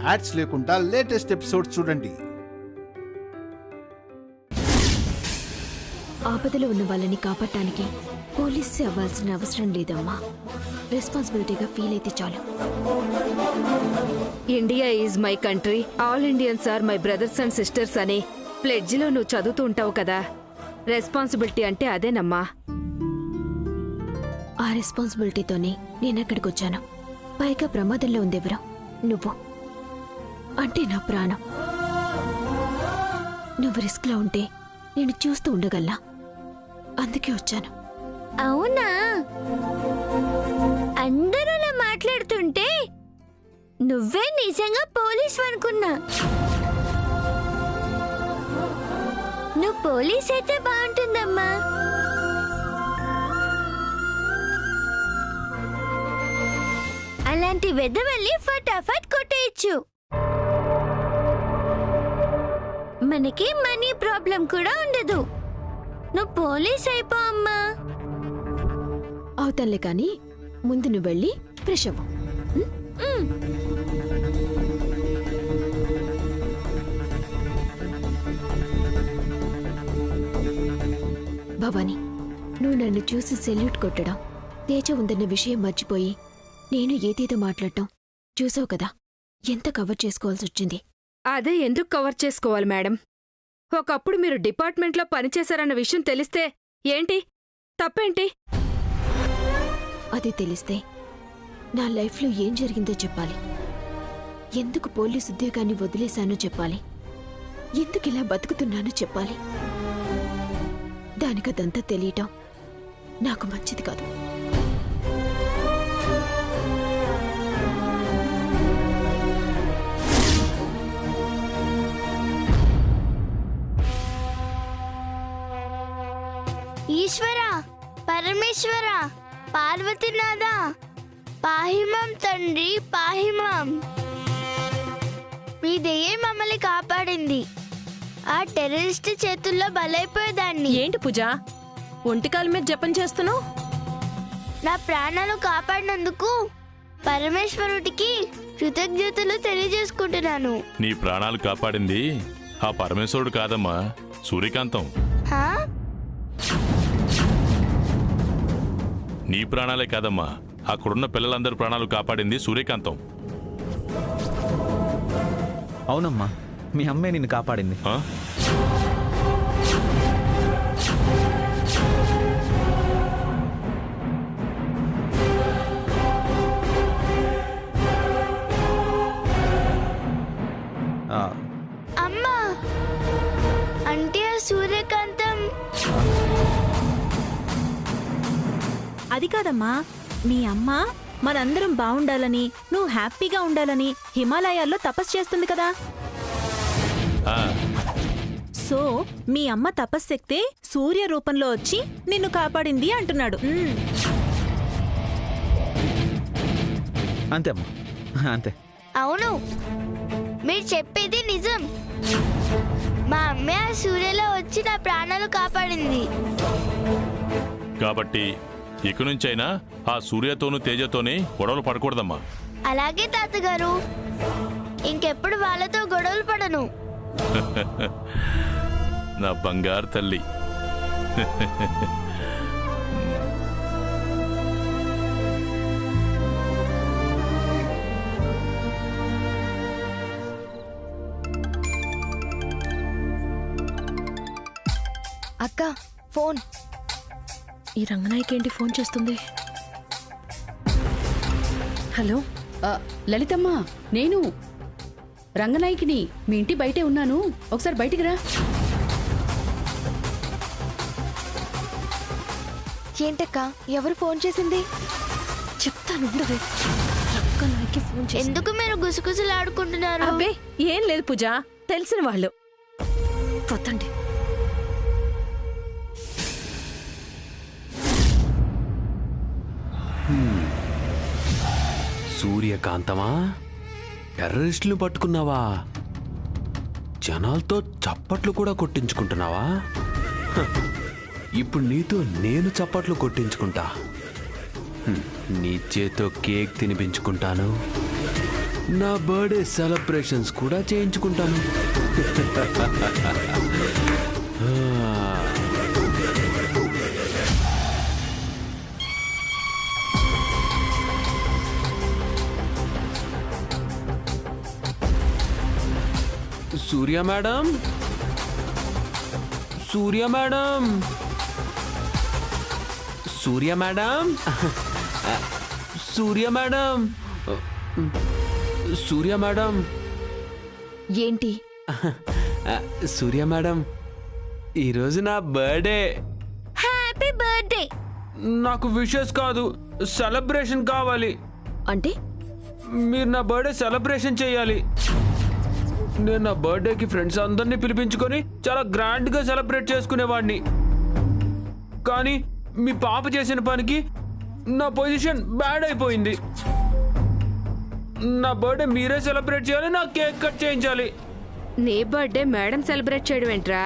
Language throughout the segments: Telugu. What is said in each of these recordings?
యాడ్స్ లేకుండా లేటెస్ట్ ఎపిసోడ్స్ చూడండి. ఆపదలో ఉన్న వాళ్ళని కాపాడటానికి పోలీసు అవ్వాల్సిన అవసరం లేదమ్మా. రెస్పాన్సిబిలిటీగా ఫీల్ అయితే చాలు. India is my country, all Indians are my brothers and sisters అని ప్లెడ్జ్లో నువ్వు చదువుతూ ఉంటావు కదా. రెస్పాన్సిబిలిటీ అంటే అదేనమ్మా. ఆ రెస్పాన్సిబిలిటీతోనే నేనక్కడికి వచ్చాను. పైగా ప్రమాదంలో ఉందెవరో నువ్వు. అంటే నా ప్రాణం. నువ్వు రిస్క్లో ఉంటే నేను చూస్తూ ఉండగల్లా. అందుకే వచ్చాను. అవునా? అందరూ అలా మాట్లాడుతుంటే నువ్వే నిజంగా పోలీసు అనుకున్నా. నువ్వు పోలీస్ అయితే బాగుంటుందమ్మా. అలాంటి వెధవల్ని ఫటాఫట్ కొట్టేయచ్చు. మనకి మనీ ప్రాబ్లం కూడా ఉండదు. నువ్వు పోలీస్ అయిపో అమ్మా. అవుతానులే కానీ ముందు నువ్వు వెళ్ళి ఫ్రెష్ అవ్వు. భవానీ, నువ్వు నన్ను చూసి సెల్యూట్ కొట్టడం, తేజ ఉందన్న విషయం మర్చిపోయి నేను ఏదేదో మాట్లాడటం చూసావు కదా. ఎంత కవర్ చేసుకోవాల్సి వచ్చింది. అదే ఎందుకు కవర్ చేసుకోవాలి మేడం? ఒకప్పుడు మీరు డిపార్ట్మెంట్లో పనిచేశారన్న విషయం తెలిస్తే ఏంటి తప్పేంటి? అది తెలిస్తే నా లైఫ్లో ఏం జరిగిందో చెప్పాలి. ఎందుకు పోలీసు ఉద్యోగాన్ని వదిలేశానో చెప్పాలి. ఎందుకు ఇలా బతుకుతున్నానో చెప్పాలి. దానికదంతా తెలియటం నాకు మంచిది కాదు. ఈశ్వర, పరమేశ్వర, పార్వతీనాథ, పాహిమాం తండ్రి, పాహిమాం. మీ దయ్యే మమ్మల్ని కాపాడింది. ఆ టెర్రరిస్ట్ చేతుల్లో బలైపోయేదాన్ని. ఏంటి పూజ, ఒంటికాల మీద జపం చేస్తున్నావు? నా ప్రాణాలు కాపాడినందుకు పరమేశ్వరుడికి కృతజ్ఞతలు తెలియజేసుకుంటున్నాను. నీ ప్రాణాలు కాపాడింది ఆ పరమేశ్వరుడు కాదమ్మా, సూర్యకాంతం. హా? నీ ప్రాణాలే కాదమ్మా, అక్కడున్న పిల్లలందరి ప్రాణాలు కాపాడింది సూర్యకాంతం. అవునమ్మా, మీ అమ్మే నిన్ను కాపాడింది. అమ్మా, అంటే ఆ సూర్యకాంతం. అది కాదమ్మా, మీ అమ్మ మనందరం బాగుండాలని, నువ్వు హ్యాపీగా ఉండాలని హిమాలయాల్లో తపస్సు చేస్తుంది కదా. సో మీ అమ్మ తపశ్శక్తే సూర్య రూపంలో వచ్చి నిన్ను కాపాడింది అంటున్నాడు. అంతే అమ్మా, అంతే. అవును, మీరు చెప్పేది నిజం. మా అమ్మే ఆ సూర్యలో వచ్చి నా ప్రాణాలు కాపాడింది. కాబట్టి ఇక నుంచైనా ఆ సూర్యతోనూ తేజతోనే గొడవలు పడకూడదమ్మా. అలాగే తాతగారు, ఇంకెప్పుడు వాళ్ళతో గొడవలు పడను. నా బంగారు తల్లి. అక్క, ఫోన్. ఈ రంగనాయకేంటి ఫోన్ చేస్తుంది? హలో లలితమ్మా, నేను రంగనాయకిని. మీ ఇంటి బయటే ఉన్నాను, ఒకసారి బయటికి రా. ఏంటక్క, ఎవరు ఫోన్ చేసింది? చెప్తాను. రంగనాయకి ఫోన్ చేసింది. ఎందుకు మీరు గుసగుసలాడుకుంటున్నారు? అబ్బే ఏం లేదు పూజ, తెలిసిన వాళ్ళు. పోతండి. సూర్యకాంతమా, టెర్రరిస్టులు పట్టుకున్నావా? జనాలతో చప్పట్లు కూడా కొట్టించుకుంటున్నావా? ఇప్పుడు నీతో నేను చప్పట్లు కొట్టించుకుంటా. నీ చేతో కేక్ తినిపించుకుంటాను. నా బర్త్డే సెలబ్రేషన్స్ కూడా చేయించుకుంటాను. సూర్య మేడం, సూర్య మేడం, సూర్య మేడం, సూర్య మేడం, సూర్య మేడం, ఏంటి? సూర్య మేడం, ఈరోజు నా బర్త్డే. Happy birthday. నాకు విషెస్ కాదు, సెలబ్రేషన్ కావాలి. అంటే మీరు నా బర్త్డే సెలబ్రేషన్ చేయాలి. నేను నా బర్త్డేకి ఫ్రెండ్స్ అందరినీ పిలిపించుకొని చాలా గ్రాండ్గా సెలబ్రేట్ చేసుకునేవాడిని. కానీ మీ పాప చేసిన పనికి నా పొజిషన్ బ్యాడ్ అయిపోయింది. నా బర్త్డే మీరే సెలబ్రేట్ చేయాలి, నా కేక్ కట్ చేయించాలి. నీ బర్త్డే మేడం సెలబ్రేట్ చేయడం ఏంట్రా?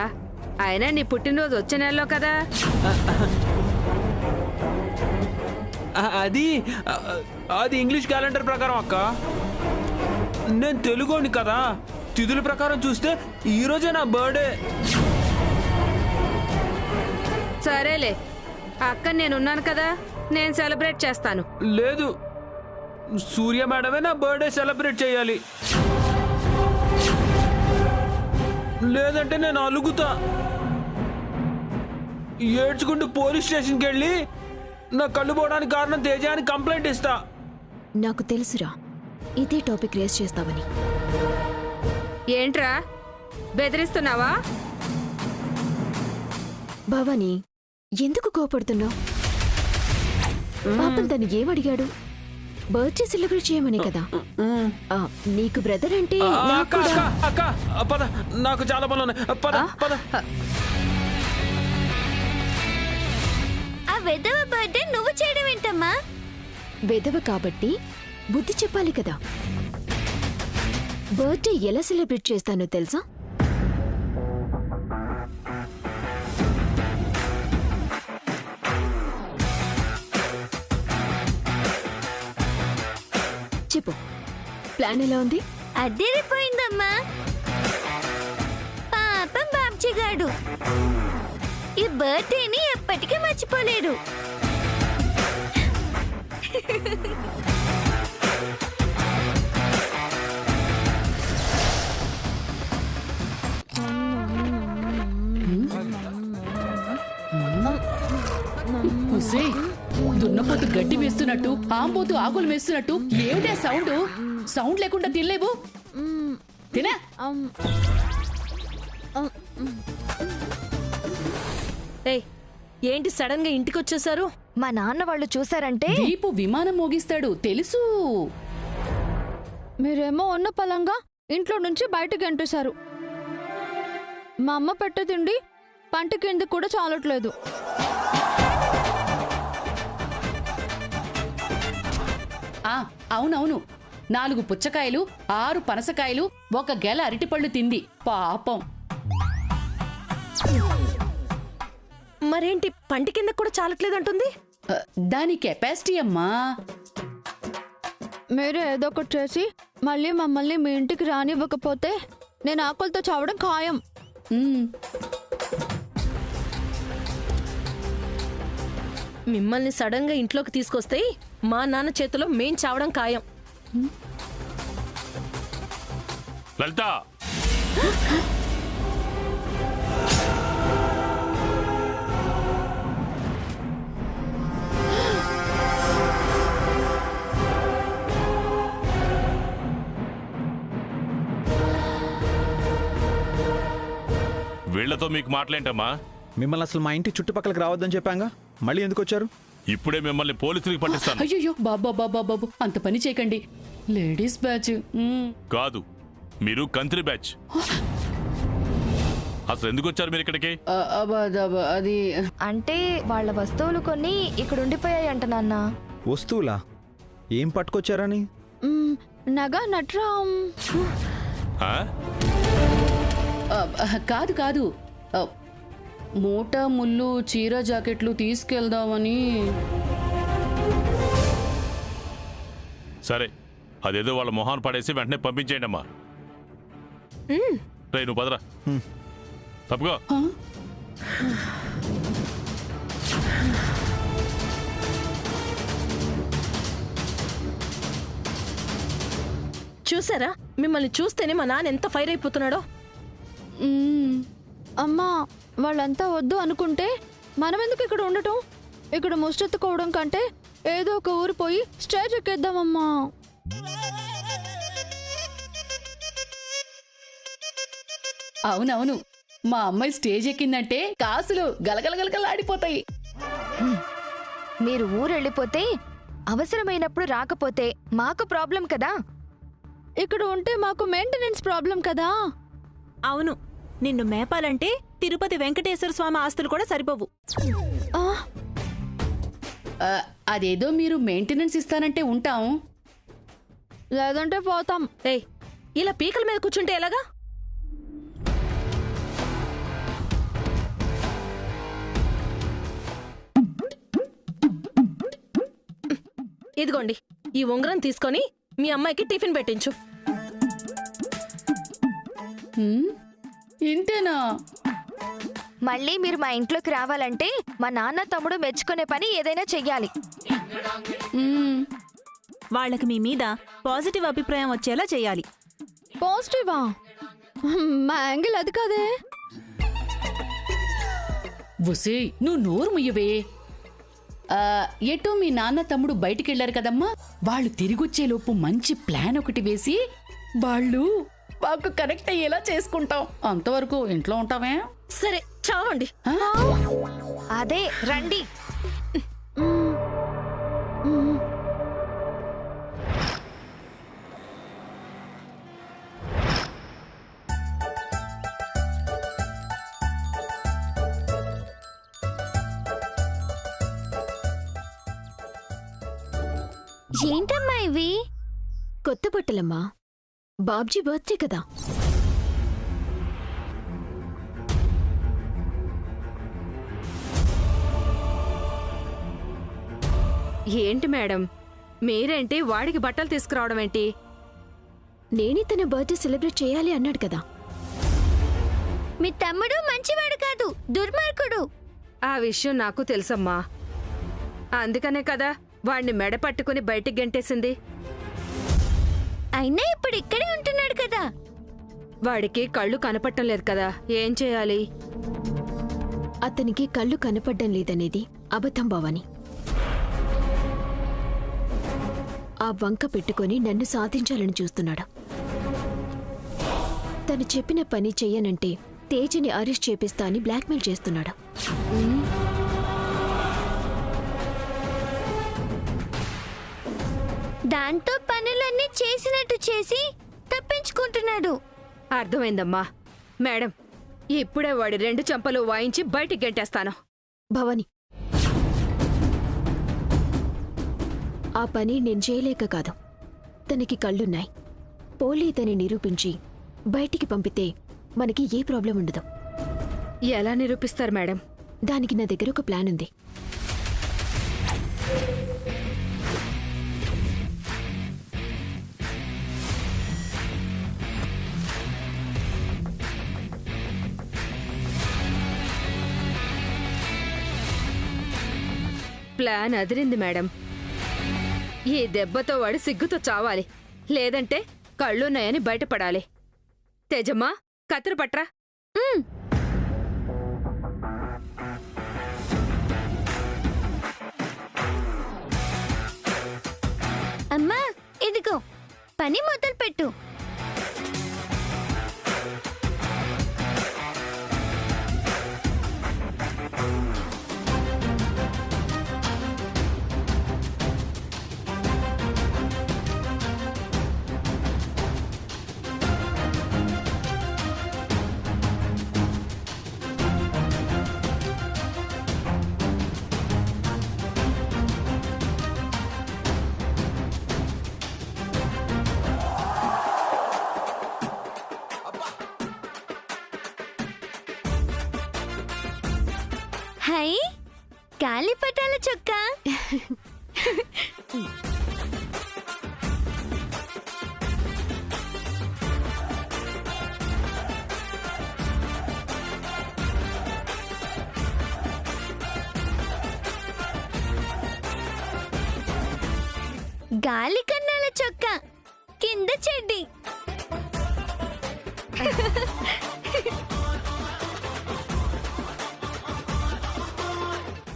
అయినా నీ పుట్టినరోజు వచ్చే నెలలో కదా. అది అది ఇంగ్లీష్ క్యాలెండర్ ప్రకారం అక్క. నేను తెలుగోని కదా, తిథుల ప్రకారం చూస్తే ఈ రోజే నా బర్త్డే. సరేలే, అక్క నేనున్నాను కదా, నేను సెలబ్రేట్ చేస్తాను. లేదు, సూర్య మేడమే నా బర్త్డే సెలబ్రేట్ చేయాలి. లేదంటే నేను అలుగుతా. ఏడ్చుకుంటూ పోలీస్ స్టేషన్కి వెళ్ళి నా కళ్ళు పోవడానికి కారణం తేజ అని కంప్లైంట్ ఇస్తా. నాకు తెలుసురా ఇదే టాపిక్ రేస్ చేస్తావని. ఏంట్రా బెదిరిస్తున్నావా? భవానీ, ఎందుకు కోపడుతున్నావు? పాపం తను ఏమడిగాడు? బర్త్డే సెలబ్రేట్ చేయమని కదా. నీకు బ్రదర్ అంటే నాకు అక్క కూడా. అక్క అక్క పద, నాకు చాలా పనులు ఉన్నాయి. పద పద. ఆ వెధవ బర్త్డే నువ్వు చేయడం ఏంటమ్మా? వెదవ కాబట్టి బుద్ధి చెప్పాలి కదా. బర్త్డే ఎలా సెలబ్రేట్ చేస్తానో తెలుసా? చెప్పు, ప్లాన్ ఎలా ఉంది? అదిరిపోయిందమ్మా. పాపం బాబ్జీగాడు ఈ బర్త్డేని ఎప్పటికీ మర్చిపోలేడు. దున్నపోతు గడ్డి వేస్తున్నట్టు, ఆంబోతు ఆకులు వేస్తున్నట్టు ఏమిటా సౌండ్? సౌండ్ లేకుండా తినలేవు. తినా ఏంటి సడన్ గా ఇంటికి వచ్చేసారు? మా నాన్న వాళ్ళు చూసారంటే దీపు విమానం మోగిస్తాడు తెలుసు. మీరేమో ఉన్న పలంగా ఇంట్లో నుంచి బయటకు ఎంటేశారు. మా అమ్మ పెట్టే తిండి పంట కింద కూడా చాలట్లేదు. అవునవును, 4 పుచ్చకాయలు, 6 పనసకాయలు, 1 గెల అరటిపళ్ళు తింది పాపం. మరేంటి పంట కింద కూడా చాలట్లేదంటుంది? దాని కెపాసిటీ అమ్మా. మీరే ఏదో ఒకటి చేసి మళ్ళీ మమ్మల్ని మీ ఇంటికి రానివ్వకపోతే నేను ఆకలితో చావడం ఖాయం. మిమ్మల్ని సడన్ గా ఇంట్లోకి తీసుకొస్తే మా నాన్న చేతిలో మేం చావడం ఖాయం. లలిత, వీళ్లతో మీకు మాటలేంటమ్మా? మిమ్మల్ని అసలు మా ఇంటి చుట్టుపక్కలకి రావద్దని చెప్పాంగా, మళ్ళీ ఎందుకు వచ్చారు? ఇప్పుడే మిమ్మల్ని పోలీసులకు పట్టిస్తాను. అయ్యో బాబు అంత పని చేయకండి. లేడీస్ బ్యాచ్ కాదు, మీరు కంత్రి బ్యాచ్. అసలు ఎందుకు వచ్చారు మీరు ఇక్కడికి? అది అంటే వాళ్ళ వస్తువులు కొన్ని ఇక్కడ ఉండిపోయాయంట నాన్న. వస్తువులా? ఏం పట్టుకొచ్చారని? నగ నట్రాం. కాదు మూట ముళ్ళు చీర జాకెట్లు తీసుకెళ్దామని. సరే, అదేదో వాళ్ళ మొహాన్ని పడేసి వెంటనే పంపించేయండి అమ్మా. రే నువ్వు పదరా, తప్పుకో. చూసారా, మిమ్మల్ని చూస్తేనే మా నాన్న ఎంత ఫైర్ అయిపోతున్నాడో. అమ్మా, వాళ్ళంతా వద్దు అనుకుంటే మనం ఎందుకు ఇక్కడ ఉండటం? ఇక్కడ ముష్టెత్తుకోవడం కంటే ఏదో ఒక ఊరు పోయి స్టేజ్ ఎక్కేద్దామమ్మా. అవునవును, మా అమ్మాయి స్టేజ్ ఎక్కిందంటే కాసులు గలగలగలగలాడిపోతాయి. మీరు ఊరెళ్ళిపోతే అవసరమైనప్పుడు రాకపోతే మాకు ప్రాబ్లం కదా. ఇక్కడ ఉంటే మాకు మెయింటెనెన్స్ ప్రాబ్లం కదా. అవును, నిన్ను మేపాలంటే తిరుపతి వెంకటేశ్వర స్వామి ఆస్తులు కూడా సరిపోవు. అదేదో మీరు మెయింటెనెన్స్ ఇస్తానంటే ఉంటాం, లేదంటే పోతాం. ఏయ్, ఇలా పీకల మీద కూర్చుంటే ఎలాగా? ఇదిగోండి, ఈ ఉంగరం తీసుకొని మీ అమ్మాయికి టిఫిన్ పెట్టించు. ఇంతేనా? మళ్ళీ మీరు మా ఇంట్లోకి రావాలంటే మా నాన్న తమ్ముడు మెచ్చుకునే పని ఏదైనా చెయ్యాలి. వాళ్ళకి మీ మీద పాజిటివ్ అభిప్రాయం వచ్చేలా చేయాలి. పాజిటివా? మా యాంగిల్ అది కాదే. వసే, నువ్వు నోరు ముయ్యవే. ఎటో మీ నాన్న తమ్ముడు బయటికెళ్లారు కదమ్మా, వాళ్ళు తిరిగొచ్చేలోపు మంచి ప్లాన్ ఒకటి వేసి వాళ్ళు మాకు కనెక్ట్ అయ్యేలా చేసుకుంటాం. అంతవరకు ఇంట్లో ఉంటామే. సరే, చావండి. అదే రండి. ఏంటమ్మా ఇవి? కొత్త బట్టలమ్మా, బాబ్జీ బర్త్డే కదా. ఏంటి మేడం, మీరేంటి వాడికి బట్టలు తీసుకురావడం ఏంటి? నేనే తన బర్త్డే సెలబ్రేట్ చేయాలి అన్నాడు కదా. మీ తమ్ముడు మంచివాడు కాదు, దుర్మార్గుడు. ఆ విషయం నాకు తెలుసమ్మా. అందుకనే కదా వాణ్ణి మెడ పట్టుకుని బయటికి గెంటేసింది. అయినా ఇప్పుడు ఇక్కడే ఉంటున్నాడు కదా. వాడికి కళ్ళు కనపడటం లేదు కదా, ఏం చేయాలి? అతనికి కళ్ళు కనపడ్డం లేదనేది అబద్ధం భవాని. ఆ వంక పెట్టుకొని నన్ను సాధించాలని చూస్తున్నాడు. తను చెప్పిన పని చెయ్యనంటే తేజని అరెస్ట్ చేపిస్తా అని బ్లాక్మెయిల్ చేస్తున్నాడు. దాంతో పనులన్నీ చేసినట్టు చేసి తప్పించుకుంటున్నాడు. అర్థమైందమ్మా. మేడం, ఇప్పుడే వాడి 2 చెంపలు వాయించి బయటికి గెంటేస్తాను. భవాని, ఆ పని నేను చేయలేక కాదు. తనకి కళ్ళున్నాయి. పోలీతని నిరూపించి బయటికి పంపితే మనకి ఏ ప్రాబ్లం ఉండదు. ఎలా నిరూపిస్తారు మేడం? దానికి నా దగ్గర ఒక ప్లాన్ ఉంది. ప్లాన్ అదిరింది మేడం. ఈ దెబ్బతో వాడు సిగ్గుతో చావాలి, లేదంటే కళ్ళున్నాయని బయటపడాలి. తేజమ్మా, కత్తిరి పట్రా. అమ్మా, ఇదిగో పని మొదలు పెట్టు. హై, గాలిపటాల చొక్కా. గాలి కన్నాల చొక్కా కింద చెడ్డి.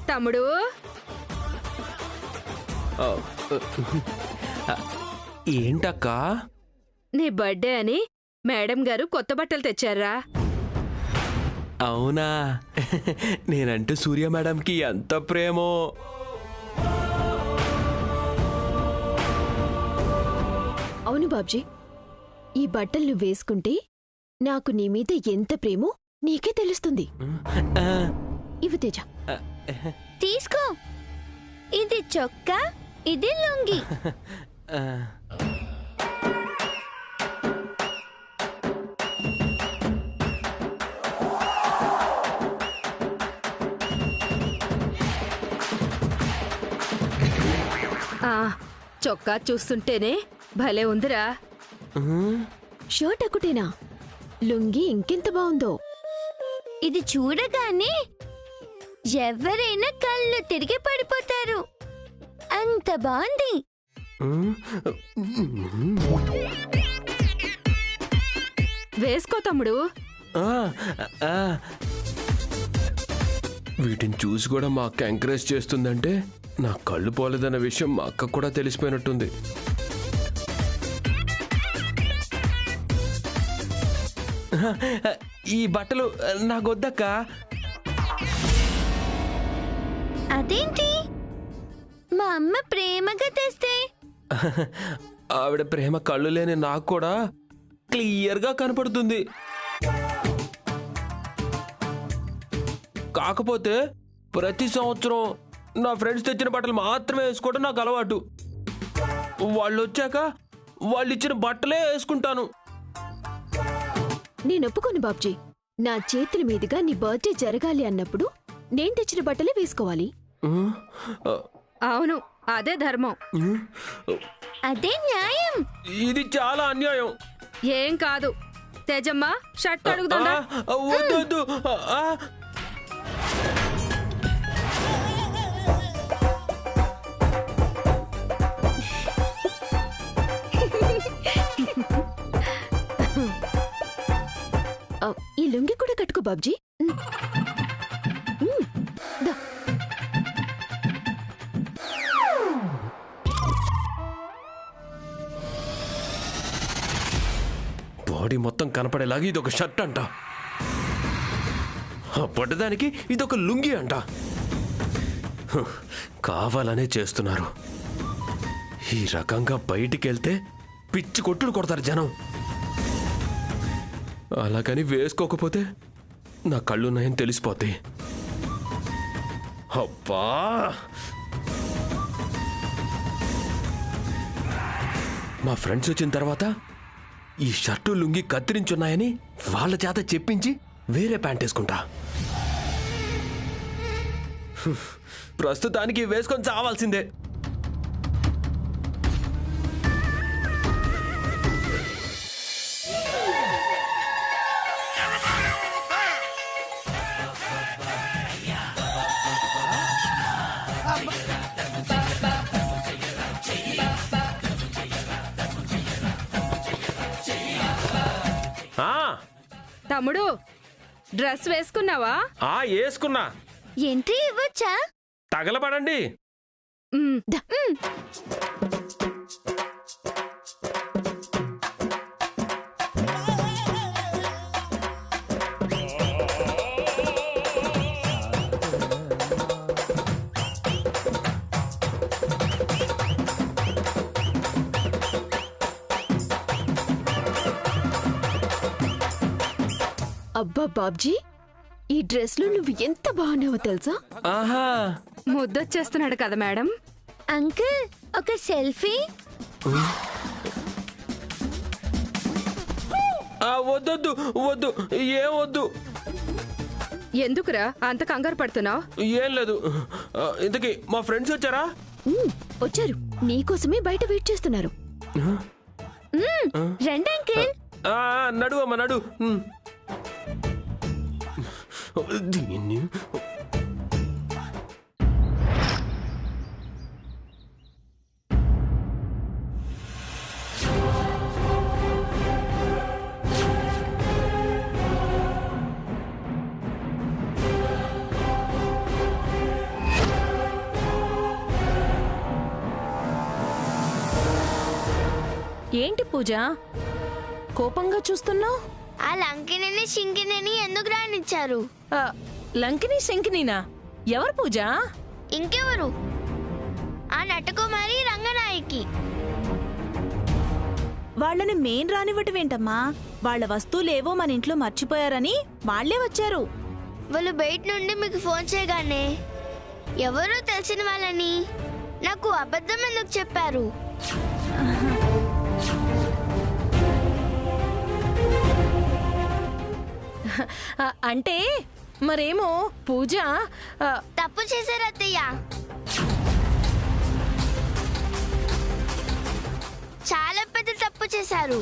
తమ్ముడు ఏంటక్కా? నీ బర్త్డే అని మేడం గారు కొత్త బట్టలు తెచ్చారా? అవునా? నేనంటే సూర్య మేడంకి ఎంత ప్రేమో. అవును బాబ్జీ, ఈ బట్టలు నువ్వు వేసుకుంటే నాకు నీ మీద ఎంత ప్రేమో నీకే తెలుస్తుంది. ఇవి తేజ, తీసుకో. ఇది చొక్కా, ఇది లుంగి. చొక్కా చూస్తుంటేనే భలే ఉందిరా. షర్ట్ ఒకటేనా? లుంగి ఇంకెంత బాగుందో. ఇది చూడగానే ఎవరైనా కళ్ళు తిరిగి పడిపోతారు. అంత బాగుంది. వేసుకో తమ్ముడు. వీటిని చూసి కూడా మా అక్క ఎంకరేజ్ చేస్తుందంటే నా కళ్ళు పోలేదన్న విషయం మా అక్క కూడా తెలిసిపోయినట్టుంది. ఈ బట్టలు నాకొద్దక్క. అదేంటి మా అమ్మ ప్రేమగా తెస్తే? ఆవిడ ప్రేమ కళ్ళు లేని నాకు కూడా క్లియర్గా కనపడుతుంది. కాకపోతే ప్రతి సంవత్సరం నా ఫ్రెండ్స్ తెచ్చిన బట్టలు మాత్రమే వేసుకోవడం నాకు అలవాటు. వాళ్ళు వచ్చాక వాళ్ళు ఇచ్చిన బట్టలే వేసుకుంటాను. నేను ఒప్పుకోను బాబ్జీ. నా చేతుల మీదుగా నీ బర్త్డే జరగాలి అన్నప్పుడు నేను తెచ్చిన బట్టలే వేసుకోవాలి. అవును, అదే ధర్మం. అదే న్యాయం. ఇది చాలా అన్యాయం. ఏం కాదు. తేజమ్మ, షర్ట్ అడుగుదా? వద్దు. ఈ లుంగి కూడా కట్టుకో బాబ్జీ. బాడీ మొత్తం కనపడేలాగా ఇదొక షర్ట్ అంట, పడ్డదానికి ఇదొక లుంగి అంట. కావాలనే చేస్తున్నారు. ఈ రకంగా బయటికి వెళ్తే పిచ్చి కొట్టుడు కొడతారు జనం. అలాగని వేసుకోకపోతే నా కళ్ళున్నాయని తెలిసిపోతాయి. అబ్బా, మా ఫ్రెండ్స్ వచ్చిన తర్వాత ఈ షర్టు లుంగి కత్తిరించున్నాయని వాళ్ళ చేత చెప్పించి వేరే ప్యాంట్ వేసుకుంటా. ప్రస్తుతానికి వేసుకొని చావాల్సిందే. తమ్ముడు, డ్రెస్ వేసుకున్నావా? వేసుకున్నా. ఎంట్రీ ఇవ్వచ్చా? తగలబడండి. అబ్బా బాబ్జీ, ఈ డ్రెస్ లో నువ్వు ఎంత బాగున్నావో తెలుసా? ఆహా, ముద్దొచ్చేస్తున్నాడు కదా మేడం. అంకుల్, ఒక సెల్ఫీ. వద్దు వద్దు, ఏం వద్దు. ఎందుకురా అంత కంగారు పడుతున్నావు? ఏం లేదు. ఇంతకీ మా ఫ్రెండ్స్ వచ్చారా? వచ్చారు, నీకోసమే బయట వెయిట్ చేస్తున్నారు. రండి అంకుల్. నడు అమ్మ, నడు. దీన్ని పూజ కోపంగా చూస్తున్నావు? ఆ లంకిని సింకిని ఎందుకు రానిచ్చారు? లంకిని శంకినీనా? ఎవరు పూజ? ఇంకెవరు? ఆ నటకుమారి రంగనాయకి. వాళ్ళని మేం రానివ్వటమేంటమ్మా? వాళ్ళ వస్తువులేవో మన ఇంట్లో మర్చిపోయారని వాళ్లే వచ్చారు. వాళ్ళు బయట నుండి మీకు ఫోన్ చేయగానే ఎవరో తెలిసిన వాళ్ళని నాకు అబద్ధం ఎందుకు చెప్పారు? అంటే మరేమో పూజ తప్పు చేశారు అత్తయ్య. చాలా పెద్ద తప్పు చేశారు.